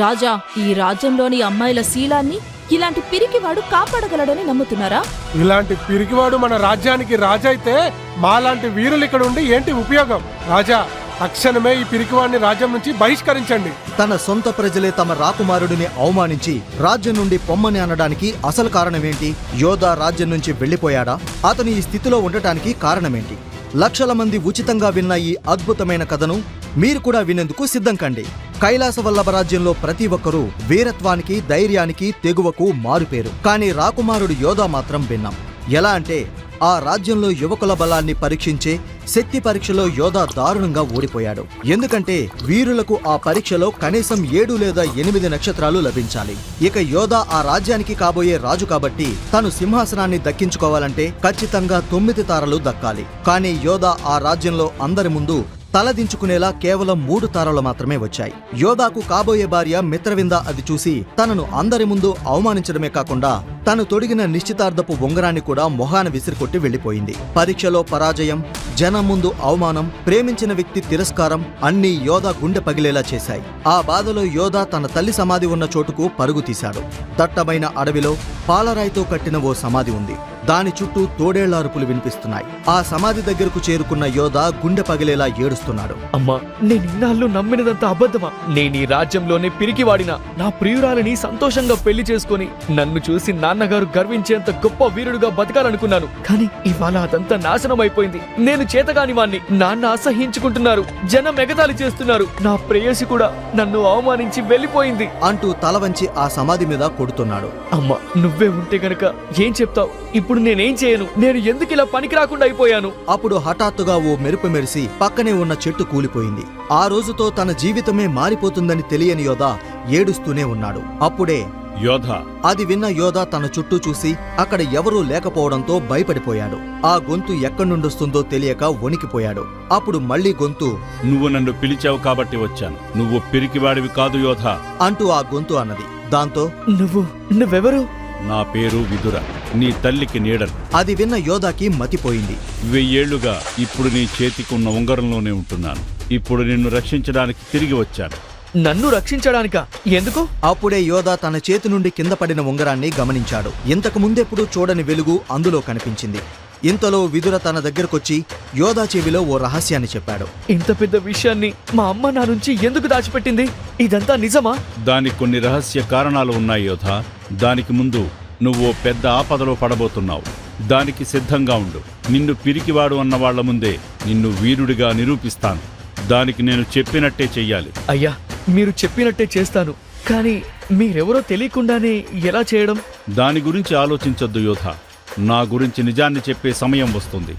రాజా, ఈ రాజ్యంలోని అమ్మాయిల శీలాన్ని ఇలాంటి పిరికివాడు కాపాడగలడని నమ్ముతున్నారా? ఇలాంటి పిరికివాడు మన రాజ్యానికి రాజైతే మాలాంటి వీరులు ఇక్కడ ఉండి ఏంటి ఉపయోగం? రాజా, తక్షణమే ఈ పిరికివాడిని రాజ్యం నుంచి బహిష్కరించండి. తన సొంత ప్రజలే తమ రాకుమారుడిని అవమానించి రాజ్యం నుండి పొమ్మని అనడానికి అసలు కారణమేంటి? యోధా రాజ్యం నుంచి వెళ్లిపోయాడా? అతను ఈ స్థితిలో ఉండటానికి కారణమేంటి? లక్షల మంది ఉచితంగా విన్న ఈ అద్భుతమైన కథను మీరు కూడా వినేందుకు సిద్ధం కండి. కైలాసవల్లభ రాజ్యంలో ప్రతి ఒక్కరూ వీరత్వానికి, ధైర్యానికి, తెగువకు మారుపేరు. కానీ రాకుమారుడు యోధా మాత్రం భిన్నం. ఎలా అంటే ఆ రాజ్యంలో యువకుల బలాన్ని పరీక్షించే శక్తి పరీక్షలో యోధా దారుణంగా ఓడిపోయాడు. ఎందుకంటే వీరులకు ఆ పరీక్షలో కనీసం 7 లేదా 8 నక్షత్రాలు లభించాలి. ఇక యోధా ఆ రాజ్యానికి కాబోయే రాజు కాబట్టి తను సింహాసనాన్ని దక్కించుకోవాలంటే ఖచ్చితంగా 9 తారలు దక్కాలి. కానీ యోధా ఆ రాజ్యంలో అందరి ముందు తలదించుకునేలా కేవలం 3 తారలు మాత్రమే వచ్చాయి. యోధాకు కాబోయే భార్య మిత్రవింద అది చూసి తనను అందరి ముందు అవమానించడమే కాకుండా తను తొడిగిన నిశ్చితార్థపు ఉంగరాన్ని కూడా మొహాన విసిరికొట్టి వెళ్లిపోయింది. పరీక్షలో పరాజయం, జనం ముందు అవమానం, ప్రేమించిన వ్యక్తి తిరస్కారం అన్నీ యోధా గుండె పగిలేలా చేశాయి. ఆ బాధలో యోధా తన తల్లి సమాధి ఉన్న చోటుకు పరుగు తీశాడు. దట్టమైన అడవిలో పాలరాయితో కట్టిన ఓ సమాధి ఉంది. దాని చుట్టూ తోడేళ్ల అరుపులు వినిపిస్తున్నాయి. ఆ సమాధి దగ్గరకు చేరుకున్న యోధా గుండె పగిలేలా ఏడుస్తున్నాడు. అమ్మా, నేనిన్నాళ్ళు నమ్మినదంతా అబద్ధమా? నేనీ రాజ్యంలోనే పిరికివాడిన నా ప్రియురాలిని సంతోషంగా పెళ్లి చేసుకుని నన్ను చూసి నాన్నగారు గర్వించేంత గొప్ప వీరుడుగా బతకాలనుకున్నాను. కానీ ఇవాళ అదంతా నాశనం అయిపోయింది. నేను చేతగాని వాణ్ణి. నాన్న అసహ్యించుకుంటున్నారు, జనం ఎగతాళి చేస్తున్నారు. నా ప్రేయసి కూడా నన్ను అవమానించి వెళ్లిపోయింది అంటూ తల వంచి ఆ సమాధి మీద కొడుతున్నాడు. అమ్మా, నువ్వే ఉంటే గనక ఏం చెప్తావు? ఇప్పుడు నేనేం చేయను? నేను ఎందుకు ఇలా పనికి రాకుండా అయిపోయాను? అప్పుడు హఠాత్తుగా ఓ మెరుపు మెరిసి పక్కనే ఉన్న చెట్టు కూలిపోయింది. ఆ రోజుతో తన జీవితమే మారిపోతుందని తెలియని యోధా ఏడుస్తూనే ఉన్నాడు. అప్పుడే యోధా అది విన్న యోధా తన చుట్టూ చూసి అక్కడ ఎవరూ లేకపోవడంతో భయపడిపోయాడు. ఆ గొంతు ఎక్కడి నుండొస్తుందో తెలియక వణికిపోయాడు. అప్పుడు మళ్లీ గొంతు, నువ్వు నన్ను పిలిచావు కాబట్టి వచ్చాను. నువ్వు పిరికివాడివి కాదు యోధా అంటూ ఆ గొంతు అన్నది. దాంతో నువ్వెవరు? నా పేరు విదుర, నీ తల్లికి నీడను. అది విన్న యోధాకి మతిపోయింది. 1000 ఏళ్లుగా ఇప్పుడు నీ చేతికున్న ఉంగరంలోనే ఉంటున్నాను. ఇప్పుడు నిన్ను రక్షించడానికి తిరిగి వచ్చాను. నన్ను రక్షించడానికా? ఎందుకు? అప్పుడే యోధా తన చేతి నుండి కింద పడిన ఉంగరాన్ని గమనించాడు. ఇంతకు ముందెప్పుడు చూడని వెలుగు అందులో కనిపించింది. ఇంతలో విదుర తన దగ్గరకొచ్చి యోధా చెవిలో ఓ రహస్యాన్ని చెప్పాడు. ఇంత పెద్ద విషయాన్ని మా అమ్మ నా నుంచి ఎందుకు దాచిపెట్టింది? ఇదంతా నిజమా? దానికి కొన్ని రహస్య కారణాలు ఉన్నాయి యోధా. దానికి ముందు నువ్వు పెద్ద ఆపదలో పడబోతున్నావు. దానికి సిద్ధంగా ఉండు. నిన్ను పిరికివాడు అన్న వాళ్ల ముందే నిన్ను వీరుడిగా నిరూపిస్తాను. దానికి నేను చెప్పినట్టే చెయ్యాలి. అయ్యా, మీరు చెప్పినట్టే చేస్తాను. కానీ మీరెవరో తెలియకుండానే ఎలా చేయడం? దాని గురించి ఆలోచించొద్దు యోధా. నా గురించి నిజాన్ని చెప్పే సమయం వస్తుంది.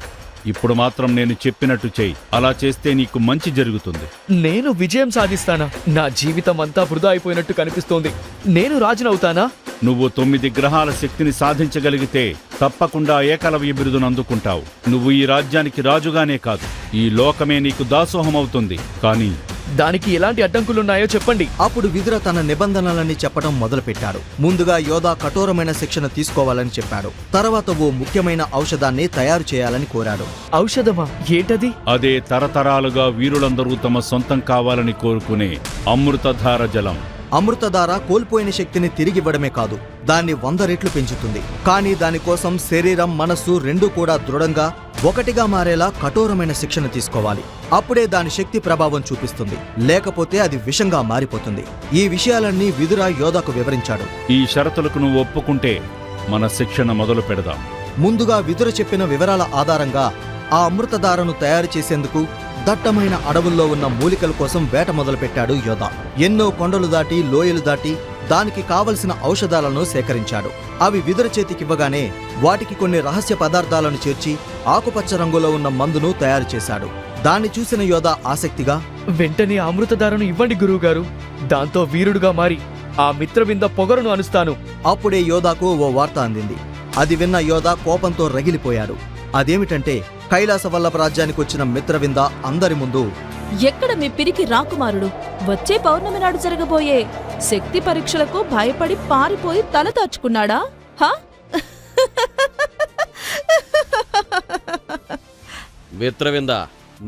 ఇప్పుడు మాత్రం నేను చెప్పినట్టు చెయ్యి. అలా చేస్తే నీకు మంచి జరుగుతుంది. నేను విజయం సాధిస్తానా? నా జీవితం అంతా వృధా అయిపోయినట్టు కనిపిస్తోంది. నేను రాజునవుతానా? నువ్వు 9 గ్రహాల శక్తిని సాధించగలిగితే తప్పకుండా ఏకలవ్య బిరుదును అందుకుంటావు. నువ్వు ఈ రాజ్యానికి రాజుగానే కాదు, ఈ లోకమే నీకు దాసోహమవుతుంది. కానీ దానికి ఎలాంటి అడ్డంకులున్నాయో చెప్పండి. అప్పుడు విదుర తన నిబంధనలని చెప్పడం మొదలుపెట్టాడు. ముందుగా యోధా కఠోరమైన శిక్షణ తీసుకోవాలని చెప్పాడు. తర్వాత ఓ ముఖ్యమైన ఔషధాన్ని తయారు చేయాలని కోరాడు. ఔషధమా? ఏంటది? అదే తరతరాలుగా వీరులందరూ తమ సొంతం కావాలని కోరుకునే అమృతధార జలం. అమృతధార కోల్పోయిన శక్తిని తిరిగివ్వడమే కాదు, దాన్ని 100 రెట్లు పెంచుతుంది. కానీ దానికోసం శరీరం, మనస్సు రెండూ కూడా దృఢంగా ఒకటిగా మారేలా కఠోరమైన శిక్షణ తీసుకోవాలి. అప్పుడే దాని శక్తి ప్రభావం చూపిస్తుంది. లేకపోతే అది విషంగా మారిపోతుంది. ఈ విషయాలన్నీ విదుర యోధాకు వివరించాడు. ఈ షరతులకు నువ్వు ఒప్పుకుంటే మన శిక్షణ మొదలు పెడదాం. ముందుగా విదుర చెప్పిన వివరాల ఆధారంగా ఆ అమృతధారను తయారు చేసేందుకు దట్టమైన అడవుల్లో ఉన్న మూలికల కోసం వేట మొదలుపెట్టాడు యోధా. ఎన్నో కొండలు దాటి, లోయలు దాటి దానికి కావలసిన ఔషధాలను సేకరించాడు. అవి విదుర చేతికివ్వగానే వాటికి కొన్ని రహస్య పదార్థాలను చేర్చి ఆకుపచ్చ రంగులో ఉన్న మందును తయారు చేశాడు. దాన్ని చూసిన యోధా ఆసక్తిగా, వెంటనే అమృతధారను ఇవ్వండి గురువుగారు. దాంతో వీరుడుగా మారి ఆ మిత్రవింద పొగరును అనుస్తాను. అప్పుడే యోధాకు ఓ వార్త అందింది. అది విన్న యోధా కోపంతో రగిలిపోయాడు. అదేమిటంటే కైలాసవల్లభ రాజ్యానికి వచ్చిన మిత్రవింద అందరి ముందు, ఎక్కడ మీ పిరికి రాకుమారుడు? వచ్చే పౌర్ణమి నాడు జరగబోయే శక్తి పరీక్షలకు భయపడి పారిపోయి తల దాచుకున్నాడా? హా? మిత్రవింద,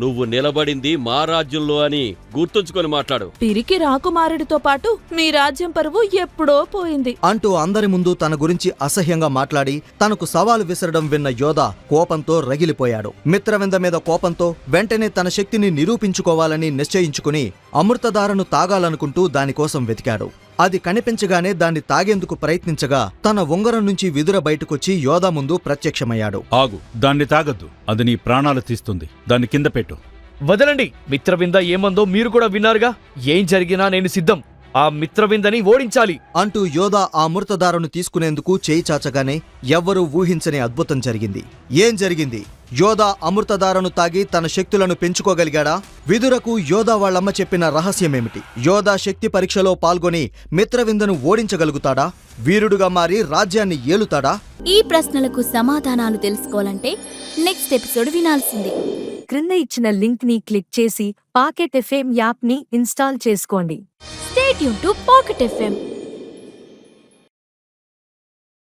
నువ్వు నిలబడింది మా రాజ్యంలో అని గుర్తుంచుకొని మాట్లాడు. పిరికి రాకుమారుడితో పాటు మీ రాజ్యం పరువు ఎప్పుడో పోయింది. అంటూ అందరి ముందు తన గురించి అసహ్యంగా మాట్లాడి తనకు సవాలు విసరడం విన్న యోధ కోపంతో రగిలిపోయాడు. మిత్రవింద మీద కోపంతో వెంటనే తన శక్తిని నిరూపించుకోవాలని నిశ్చయించుకుని అమృతధారను తాగాలనుకుంటూ దానికోసం వెతికాడు. అది కనిపించగానే దాన్ని తాగేందుకు ప్రయత్నించగా తన ఉంగరం నుంచి విదుర బయటకొచ్చి యోధ ముందు ప్రత్యక్షమయ్యాడు. ఆగు, దాన్ని తాగద్దు. అది నీ ప్రాణాలు తీస్తుంది. దాన్ని కింద పెట్టు. వదలండి. మిత్రవింద ఏమందో మీరు కూడా విన్నారుగా. ఏం జరిగినా నేను సిద్ధం. ఆ మిత్రవిందని ఓడించాలి అంటూ యోధ ఆ అమృతధారను తీసుకునేందుకు చేయి చాచగానే ఎవ్వరూ ఊహించని అద్భుతం జరిగింది. ఏం జరిగింది? యోధ అమృతధారను తాగి తన శక్తులను పెంచుకోగలిగాడా? విదురకు యోధ వాళ్ళమ్మ చెప్పిన రహస్యమేమిటి? యోధ శక్తి పరీక్షలో పాల్గొని మిత్రవిందను ఓడించగలుగుతాడా? వీరుడుగా మారి రాజ్యాన్ని ఏలుతాడా? ఈ ప్రశ్నలకు సమాధానాలు తెలుసుకోవాలంటే నెక్స్ట్ ఎపిసోడ్ వినాల్సిందే. క్రింద ఇచ్చిన లింక్ ని క్లిక్ చేసి పాకెట్ ఎఫ్ఎం యాప్ ని ఇన్స్టాల్ చేసుకోండి. Stay tuned to Pocket FM.